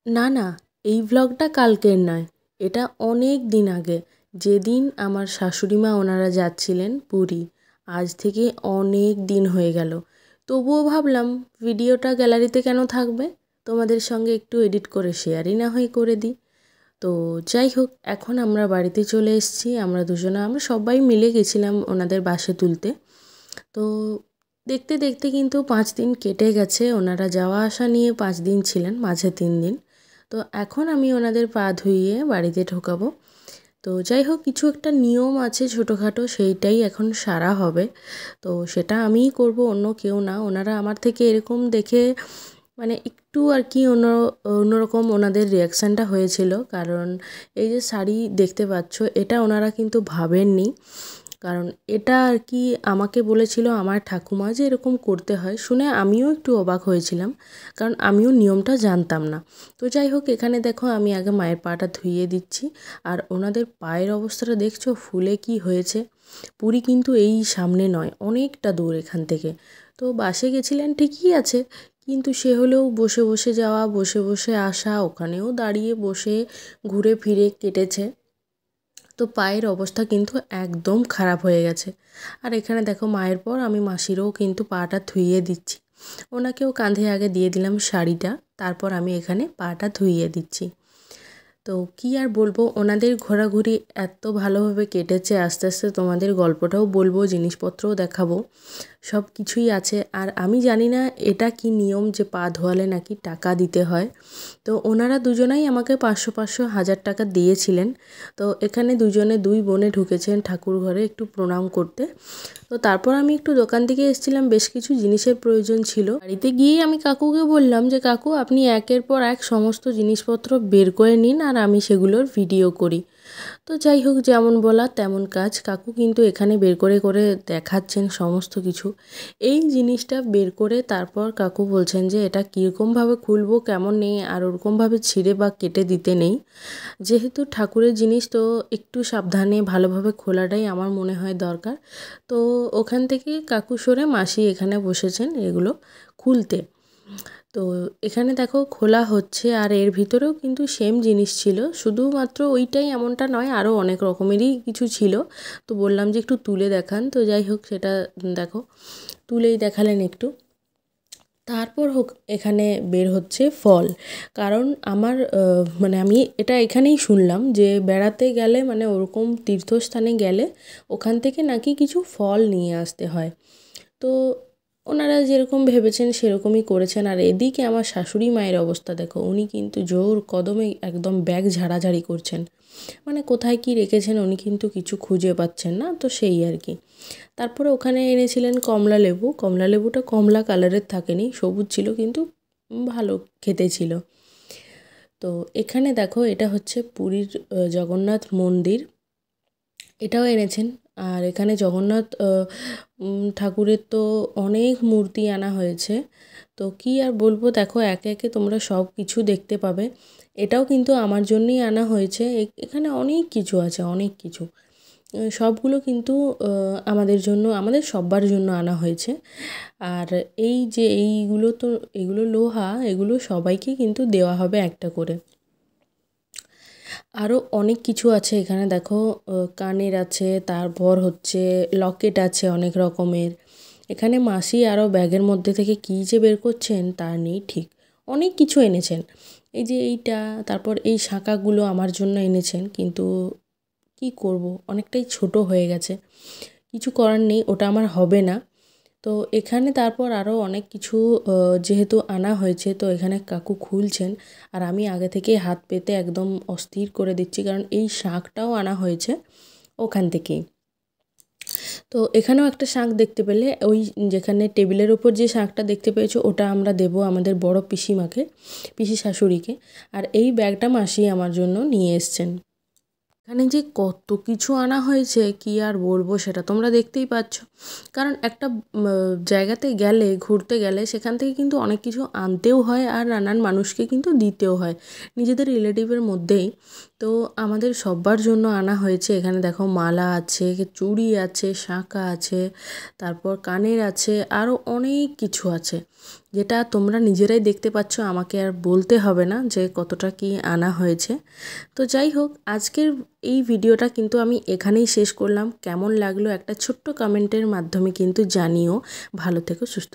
না না, এই ভ্লগটা কালকের নয়, এটা অনেক দিন আগে, যেদিন আমার শাশুড়ি মা ওনারা যাচ্ছিলেন পুরী। আজ থেকে অনেক দিন হয়ে গেল, তবুও ভাবলাম ভিডিওটা গ্যালারিতে কেন থাকবে, তোমাদের সঙ্গে একটু এডিট করে শেয়ারই না হয় করে দিই। তো যাই হোক, এখন আমরা বাড়িতে চলে এসেছি। আমরা সবাই মিলে গেছিলাম ওনাদের বাসে তুলতে। তো দেখতে দেখতে কিন্তু 5 দিন কেটে গেছে। ওনারা যাওয়া আসা নিয়ে 5 দিন ছিলেন, মাঝে 3 দিন। তো এখন আমি ওনাদের পা ধুইয়ে বাড়িতে ঢোকাবো। তো যাই হোক, কিছু একটা নিয়ম আছে ছোটোখাটো, সেইটাই এখন সারা হবে। তো সেটা আমিই করব, অন্য কেউ না। ওনারা আমার থেকে এরকম দেখে মানে একটু আর কি অন্যরকম ওনাদের রিয়াকশানটা হয়েছিল। কারণ এই যে শাড়ি দেখতে পাচ্ছ, এটা ওনারা কিন্তু ভাবেননি। কারণ এটা আর কি আমাকে বলেছিল আমার ঠাকুমা যে এরকম করতে হয়, শুনে আমিও একটু অবাক হয়েছিলাম, কারণ আমিও নিয়মটা জানতাম না। তো যাই হোক, এখানে দেখো আমি আগে মায়ের পাটা ধুইয়ে দিচ্ছি। আর ওনাদের পায়ের অবস্থাটা দেখছো ফুলে কি হয়েছে। পুরী কিন্তু এই সামনে নয়, অনেকটা দূর এখান থেকে। তো বাসে গেছিলেন ঠিকই আছে, কিন্তু সে হলেও বসে বসে যাওয়া, বসে বসে আসা, ওখানেও দাঁড়িয়ে বসে ঘুরে ফিরে কেটেছে। তো পায়ের অবস্থা কিন্তু একদম খারাপ হয়ে গেছে। আর এখানে দেখো মায়ের পর আমি মাসিরও কিন্তু পাটা ধুইয়ে দিচ্ছি। ওনাকেও কাঁধে আগে দিয়ে দিলাম শাড়িটা, তারপর আমি এখানে পাটা ধুইয়ে দিচ্ছি। তো কি আর বলবো, ওনাদের ঘোরাঘুরি এত ভালোভাবে কেটেছে। আস্তে আস্তে তোমাদের গল্পটাও বলবো, জিনিসপত্রও দেখাবো, সব কিছুই আছে। আর আমি জানি না এটা কি নিয়ম যে পা ধোয়ালে নাকি টাকা দিতে হয়। তো ওনারা দুজনাই আমাকে 500 500 1000 টাকা দিয়েছিলেন। তো এখানে দুজনে দুই বোনে ঢুকেছেন ঠাকুর ঘরে একটু প্রণাম করতে। তো তারপর আমি একটু দোকান থেকে এসেছিলাম, বেশ কিছু জিনিসের প্রয়োজন ছিল। বাড়িতে গিয়েই আমি কাকুকে বললাম যে কাকু, আপনি একের পর এক সমস্ত জিনিসপত্র বের করে নিন আর আমি সেগুলোর ভিডিও করি। তো যাই হোক, যেমন বলা তেমন কাজ। কাকু কিন্তু এখানে বের করে করে দেখাচ্ছেন সমস্ত কিছু। এই জিনিসটা বের করে তারপর কাকু বলছেন যে এটা কীরকমভাবে খুলবো, কেমন নেই, আর ওরকমভাবে ছিঁড়ে বা কেটে দিতে নেই। যেহেতু ঠাকুরের জিনিস, তো একটু সাবধানে ভালোভাবে খোলাটাই আমার মনে হয় দরকার। তো ওখান থেকে কাকু সরে মাসি এখানে বসেছেন এগুলো খুলতে। তো এখানে দেখো খোলা হচ্ছে, আর এর ভিতরেও কিন্তু সেম জিনিস ছিল, শুধুমাত্র ওইটাই এমনটা নয়, আরও অনেক রকমেরই কিছু ছিল। তো বললাম যে একটু তুলে দেখান, তো যাই হোক সেটা দেখো তুলেই দেখালেন একটু। তারপর হোক এখানে বের হচ্ছে ফল। কারণ আমার মানে আমি এটা এখানেই শুনলাম যে বেড়াতে গেলে, মানে ওরকম তীর্থস্থানে গেলে ওখান থেকে নাকি কিছু ফল নিয়ে আসতে হয়। তো ওনারা যেরকম ভেবেছেন সেরকমই করেছেন। আর এদিকে আমার শাশুড়ি মায়ের অবস্থা দেখো, উনি কিন্তু জোর কদমে একদম ব্যাগ ঝাড়াঝাড়ি করছেন। মানে কোথায় কি রেখেছেন উনি কিন্তু কিছু খুঁজে পাচ্ছেন না, তো সেই আর কি। তারপরে ওখানে এনেছিলেন কমলা লেবু। কমলা লেবুটা কমলা কালারের থাকেনি, সবুজ ছিল, কিন্তু ভালো খেতে ছিল। তো এখানে দেখো এটা হচ্ছে পুরীর জগন্নাথ মন্দির, এটাও এনেছেন। আর এখানে জগন্নাথ ঠাকুরের তো অনেক মূর্তি আনা হয়েছে। তো কি আর বলবো, দেখো একে একে তোমরা সব কিছু দেখতে পাবে। এটাও কিন্তু আমার জন্যই আনা হয়েছে। এখানে অনেক কিছু আছে, অনেক কিছু। সবগুলো কিন্তু আমাদের জন্য, আমাদের সব্বার জন্য আনা হয়েছে। আর এই যে এইগুলো, তো এগুলো লোহা, এগুলো সবাইকে কিন্তু দেওয়া হবে একটা করে। আরও অনেক কিছু আছে এখানে দেখো, কানের আছে, তারপর হচ্ছে লকেট আছে অনেক রকমের। এখানে মাসি আরও ব্যাগের মধ্যে থেকে কী যে বের করছেন তার নেই ঠিক, অনেক কিছু এনেছেন। এই যে এইটা, তারপর এই শাঁখাগুলো আমার জন্য এনেছেন, কিন্তু কি করব, অনেকটাই ছোট হয়ে গেছে, কিছু করার নেই, ওটা আমার হবে না। তো এখানে তারপর আরও অনেক কিছু যেহেতু আনা হয়েছে, তো এখানে কাকু খুলছেন। আর আমি আগে থেকে হাত পেতে একদম অস্থির করে দিচ্ছি, কারণ এই শাঁখটাও আনা হয়েছে ওখান থেকেই। তো এখানেও একটা শাঁখ দেখতে পেলে, ওই যেখানে টেবিলের ওপর যে শাঁখটা দেখতে পেয়েছো, ওটা আমরা দেবো আমাদের বড় পিসিমাকে, পিসি শাশুড়িকে। আর এই ব্যাগটা মাসি আমার জন্য নিয়ে এসছেন। এখানে যে কত কিছু আনা হয়েছে কি আর বলবো, সেটা তোমরা দেখতেই পাচ্ছ। কারণ একটা জায়গাতে গেলে, ঘুরতে গেলে, সেখান থেকে কিন্তু অনেক কিছু আনতেও হয় আর নানান মানুষকে কিন্তু দিতেও হয়, নিজেদের রিলেটিভের মধ্যেই। তো আমাদের সব্বার জন্য আনা হয়েছে। এখানে দেখো মালা আছে, চুড়ি আছে, শাঁখা আছে, তারপর কানের আছে, আরও অনেক কিছু আছে। যেটা তোমরা নিজেরাই দেখতে পাচ্ছ, আমাকে আর বলতে হবে না যে কতটা কি আনা হয়েছে। তো যাই হোক, আজকের এই ভিডিওটা কিন্তু আমি এখানেই শেষ করলাম। কেমন লাগলো একটা ছোট্ট কমেন্টের মাধ্যমে কিন্তু জানিও। ভালো থেকো, সুস্থ